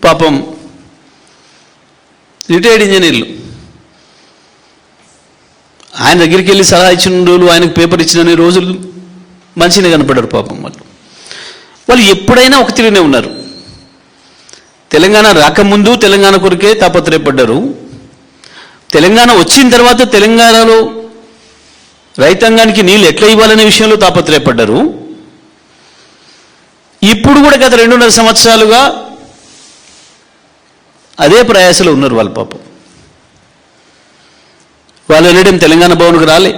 పాపం రిటైర్డ్ ఇంజనీర్లు, ఆయన దగ్గరికి వెళ్ళి సలహా ఇచ్చిన రోజులు, ఆయనకు పేపర్ ఇచ్చిన రోజులు మంచిగా కనపడ్డారు పాపం. వాళ్ళు ఎప్పుడైనా ఒక తిరిగినే ఉన్నారు. తెలంగాణ రాకముందు తెలంగాణ కొరకే తాపత్రయపడ్డారు. తెలంగాణ వచ్చిన తర్వాత తెలంగాణలో రైతాంగానికి నీళ్ళు ఎట్లా ఇవ్వాలనే విషయంలో తాపత్రయపడ్డారు. ఇప్పుడు కూడా గత 2.5 సంవత్సరాలుగా అదే ప్రయాసలో ఉన్నారు వాళ్ళ పాపం. వాళ్ళు వెళ్ళడం తెలంగాణ భవన్కు రాలే.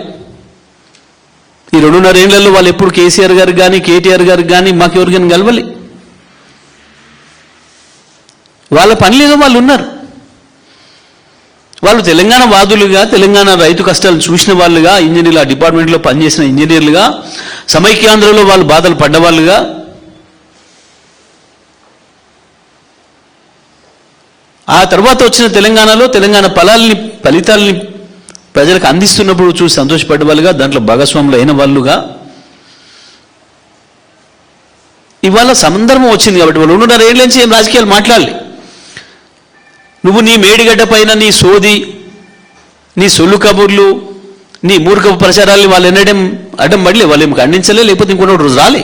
ఈ 2.5 ఏళ్లలో వాళ్ళు ఎప్పుడు కేసీఆర్ గారికి కానీ కేటీఆర్ గారికి కానీ మాకెవరికైనా కలవాలి. వాళ్ళ పనిలో వాళ్ళు ఉన్నారు. వాళ్ళు తెలంగాణ వాదులుగా, తెలంగాణ రైతు కష్టాలు చూసిన వాళ్ళుగా, ఇంజనీర్లు, ఆ డిపార్ట్మెంట్లో పనిచేసిన ఇంజనీర్లుగా, సమైక్యాంధ్రలో వాళ్ళు బాధలు పడ్డవాళ్ళుగా, ఆ తర్వాత వచ్చిన తెలంగాణలో తెలంగాణ ఫలితాలని ప్రజలకు అందిస్తున్నప్పుడు చూసి సంతోషపడ్డ వాళ్ళుగా, దాంట్లో భాగస్వాములు అయిన వాళ్ళుగా ఇవాళ సందర్భం వచ్చింది. కాబట్టి వాళ్ళు 2.5 ఏళ్ళ నుంచి ఏం రాజకీయాలు మాట్లాడాలి. నువ్వు నీ మేడిగడ్డ పైన నీ సోది, నీ సొల్లు కబుర్లు, నీ మూర్ఖపు ప్రచారాల్ని వాళ్ళు ఎన్నడం అడ్డం పడలే, వాళ్ళు ఏమి ఖండించలే, లేకపోతే ఇంకొక రోజు రాలే.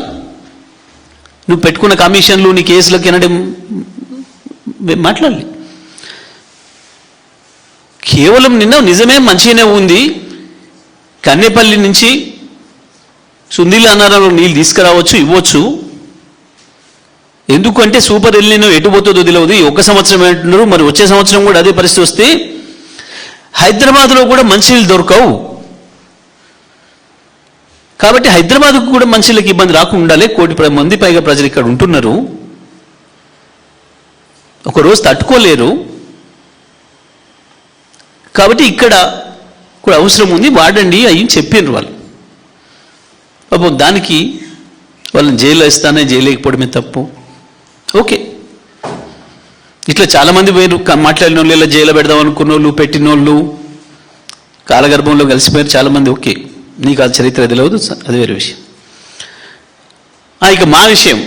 నువ్వు పెట్టుకున్న కమిషన్లు, నీ కేసులకు ఎనడం మాట్లాడలే. కేవలం నిన్న నిజమే మంచిగానే ఉంది, కన్నేపల్లి నుంచి సుందీల అన్నారంలో నీళ్ళు తీసుకురావచ్చు, ఇవ్వచ్చు. ఎందుకంటే సూపర్ ఎల్నినో ఎటు పోతుందో తెలియదు. ఈ 1 సంవత్సరం అంటున్నారు, మరి వచ్చే సంవత్సరం కూడా అదే పరిస్థితి వస్తే హైదరాబాద్లో కూడా మంచినీళ్ళు దొరకవు. కాబట్టి హైదరాబాద్కు కూడా మంచినీళ్ళకి ఇబ్బంది రాకుండా ఉండాలి. 1 కోటి మంది పైగా ప్రజలు ఇక్కడ ఉంటున్నారు, ఒకరోజు తట్టుకోలేరు. కాబట్టి ఇక్కడ కూడా అవసరం ఉంది, వాడండి అయ్యి చెప్పినారు వాళ్ళు. పాపం దానికి వాళ్ళని జైల్లో ఇస్తానే జైలేకపోవడమే తప్పు. ఓకే, ఇట్లా చాలామంది వేరు మాట్లాడిన వాళ్ళు, ఇలా జైల్లో పెడదాం అనుకున్న వాళ్ళు, పెట్టిన వాళ్ళు కాలగర్భంలో కలిసిపోయారు చాలామంది. ఓకే, నీకు ఆ చరిత్ర తెలియదు, అది వేరే విషయం. ఇక మా విషయం,